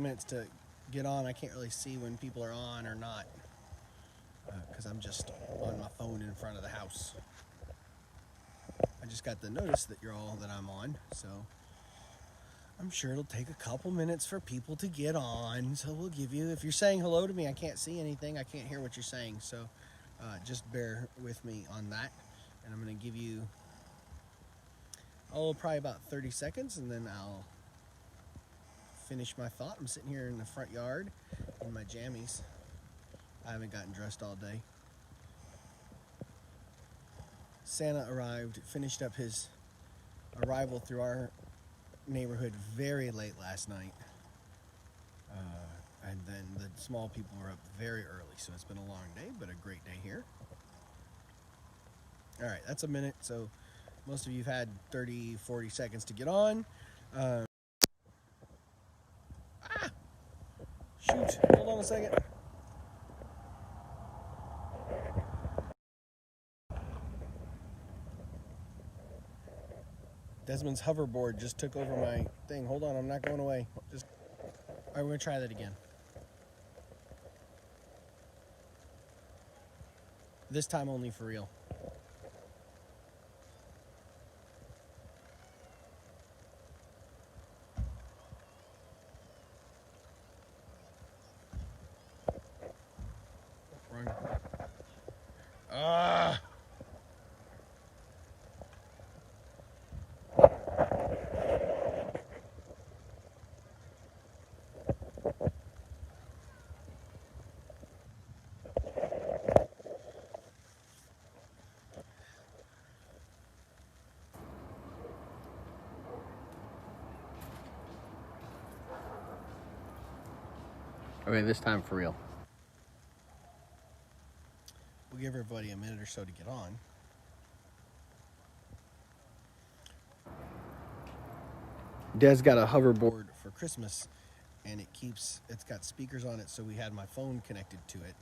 minutes to get on. I can't really see when people are on or not because I'm just on my phone in front of the house. I just got the notice that I'm on, so I'm sure it'll take a couple minutes for people to get on. So we'll give you, if you're saying hello to me, I can't see anything. I can't hear what you're saying. So just bear with me on that. And I'm going to give you, probably about 30 seconds, and then I'll finish my thought. I'm sitting here in the front yard in my jammies. I haven't gotten dressed all day. Santa arrived, finished up his arrival through our neighborhood very late last night. And then the small people were up very early, so it's been a long day, but a great day here. All right, that's a minute, so most of you have had 30, 40 seconds to get on. Shoot, hold on a second. Desmond's hoverboard just took over my thing. Hold on, I'm not going away. All right, we're gonna try that again. This time only for real. Run. Okay, this time for real. We'll give everybody a minute or so to get on. Des got a hoverboard for Christmas, and it's got speakers on it, so we had my phone connected to it.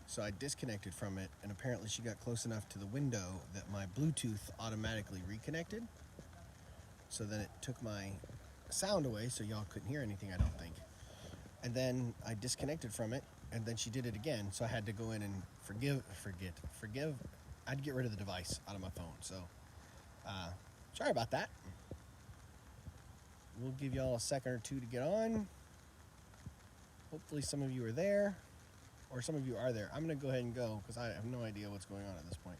So I disconnected from it, and apparently she got close enough to the window that my Bluetooth automatically reconnected. So then it took my sound away, so y'all couldn't hear anything, I don't think. And then I disconnected from it, and then she did it again. So I had to go in and forgive. I had to get rid of the device out of my phone. So sorry about that. We'll give y'all a second or two to get on. Hopefully some of you are there, or some of you are there. I'm going to go ahead and go because I have no idea what's going on at this point.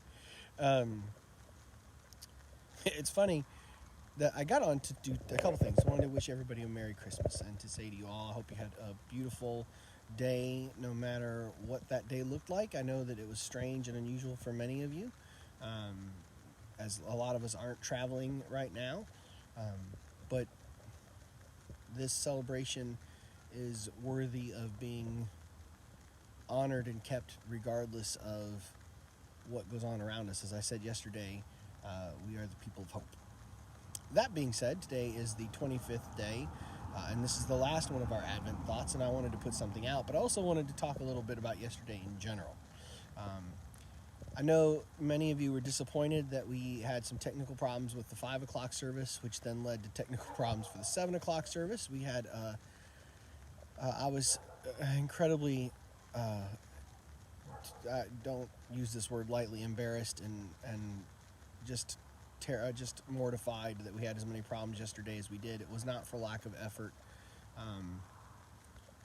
It's funny that I got on to do a couple things. I wanted to wish everybody a Merry Christmas and to say to you all, I hope you had a beautiful day, no matter what that day looked like. I know that it was strange and unusual for many of you, as a lot of us aren't traveling right now. But this celebration is worthy of being honored and kept regardless of what goes on around us. As I said yesterday, we are the people of hope. That being said, today is the 25th day, and this is the last one of our Advent thoughts, and I wanted to put something out, but I also wanted to talk a little bit about yesterday in general. I know many of you were disappointed that we had some technical problems with the 5 o'clock service, which then led to technical problems for the 7 o'clock service. We had, I was incredibly, don't use this word lightly, embarrassed and just mortified that we had as many problems yesterday as we did. It was not for lack of effort.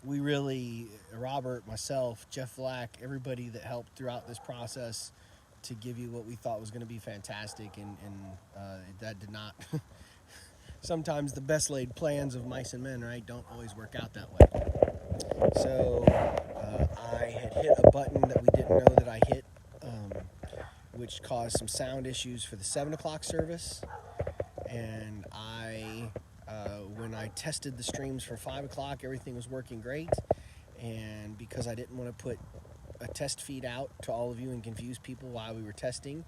We really, Robert, myself, Jeff Black, everybody that helped throughout this process to give you what we thought was going to be fantastic, and that did not. Sometimes the best laid plans of mice and men, right, don't always work out that way. So I had hit a button that we didn't know that I hit, which caused some sound issues for the 7 o'clock service. And when I tested the streams for 5 o'clock, everything was working great. And because I didn't want to put a test feed out to all of you and confuse people while we were testing,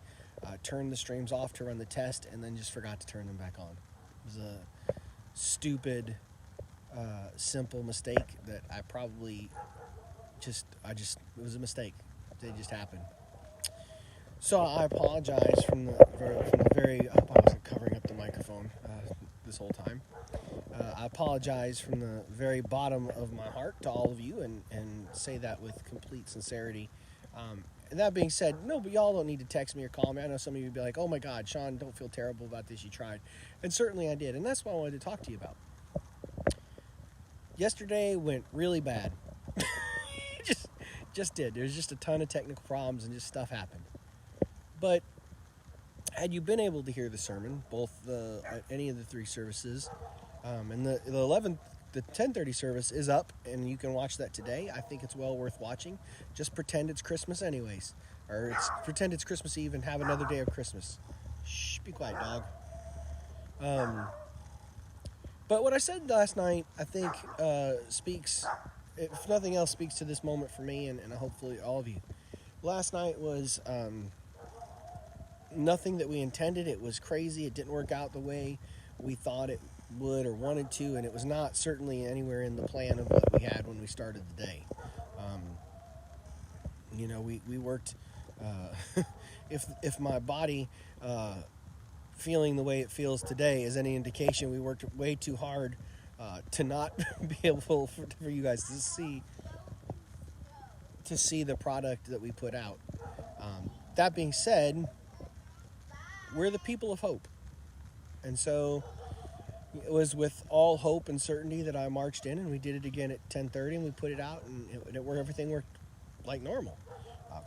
turned the streams off to run the test and then just forgot to turn them back on. It was a stupid, simple mistake that I probably it was a mistake. It just happened. So I apologize from the very, I was covering up the microphone this whole time. I apologize from the very bottom of my heart to all of you, and say that with complete sincerity. And that being said, no, but y'all don't need to text me or call me. I know some of you would be like, oh my God, Sean, don't feel terrible about this. You tried. And certainly I did. And that's what I wanted to talk to you about. Yesterday went really bad. just did. There's just a ton of technical problems and just stuff happened. But had you been able to hear the sermon, both any of the three services, and the 10:30 service is up, and you can watch that today. I think it's well worth watching. Just pretend it's Christmas anyways, or pretend it's Christmas Eve and have another day of Christmas. Shh, be quiet, dog. But what I said last night, I think speaks, if nothing else, speaks to this moment for me and hopefully all of you. Last night was nothing that we intended. It was crazy. It didn't work out the way we thought it would or wanted to, and it was not certainly anywhere in the plan of what we had when we started the day. We worked. If my body feeling the way it feels today is any indication, we worked way too hard to not be able for you guys to see the product that we put out. That being said, we're the people of hope, and so it was with all hope and certainty that I marched in, and we did it again at 10:30, and we put it out, and everything worked like normal.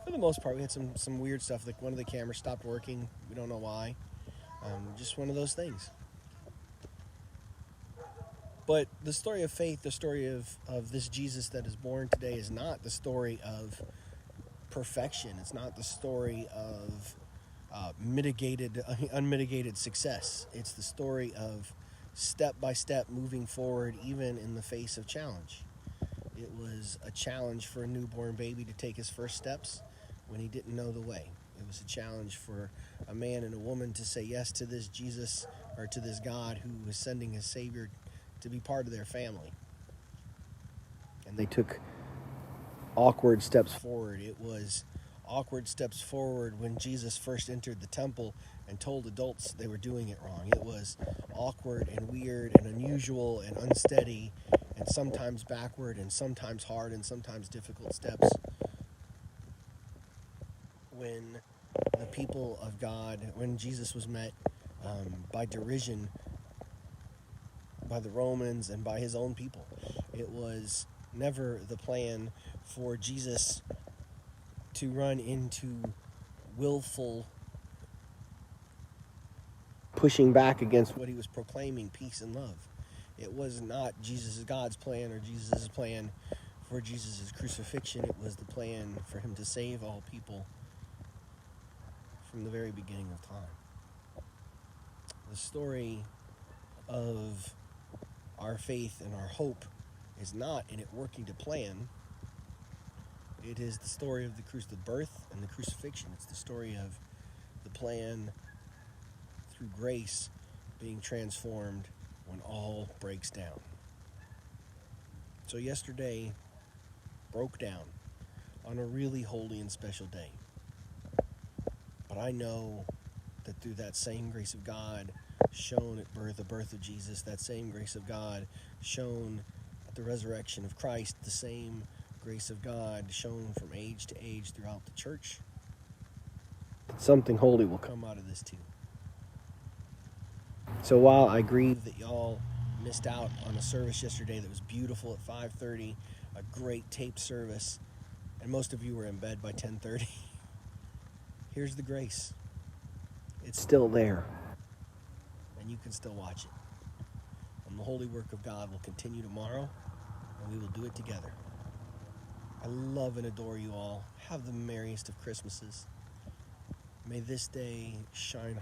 For the most part, we had some weird stuff, like one of the cameras stopped working. We don't know why. Just one of those things. But the story of faith, the story of this Jesus that is born today, is not the story of perfection. It's not the story of unmitigated success. It's the story of step by step moving forward, even in the face of challenge. It was a challenge for a newborn baby to take his first steps when he didn't know the way. It was a challenge for a man and a woman to say yes to this Jesus, or to this God who was sending his Savior to be part of their family. And they took awkward steps forward. It was awkward steps forward when Jesus first entered the temple and told adults they were doing it wrong. It was awkward and weird and unusual and unsteady and sometimes backward and sometimes hard and sometimes difficult steps when the people of God, when Jesus was met by derision by the Romans and by his own people. It was never the plan for Jesus to run into willful pushing back against what he was proclaiming, peace and love. It was not God's plan or Jesus' plan for Jesus' crucifixion. It was the plan for him to save all people from the very beginning of time. The story of our faith and our hope is not in it working to plan. It is the story of the birth and the crucifixion. It's the story of the plan through grace being transformed when all breaks down. So yesterday broke down on a really holy and special day. But I know that through that same grace of God shown at the birth of Jesus, that same grace of God shown at the resurrection of Christ, the same grace of God shown from age to age throughout the church, something holy will come out of this too. So while I grieve that y'all missed out on a service yesterday that was beautiful at 5:30, a great taped service, and most of you were in bed by 10:30, here's the grace. It's still there, and you can still watch it. And the holy work of God will continue tomorrow, and we will do it together. I love and adore you all. Have the merriest of Christmases. May this day shine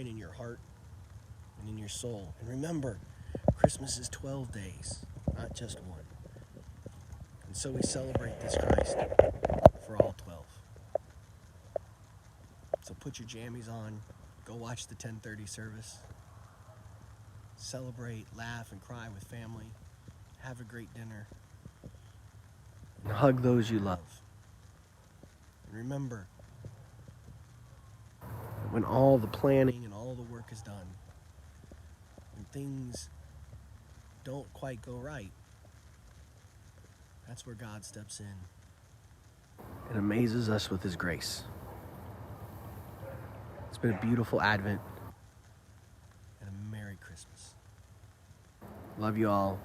in your heart and in your soul. And remember, Christmas is 12 days, not just one. And so we celebrate this Christ for all 12. So put your jammies on, go watch the 10:30 service, celebrate, laugh, and cry with family, have a great dinner, and hug those you love. And remember, when all the planning and all the work is done, when things don't quite go right, that's where God steps in and amazes us with his grace. It's been a beautiful Advent and a Merry Christmas. Love you all.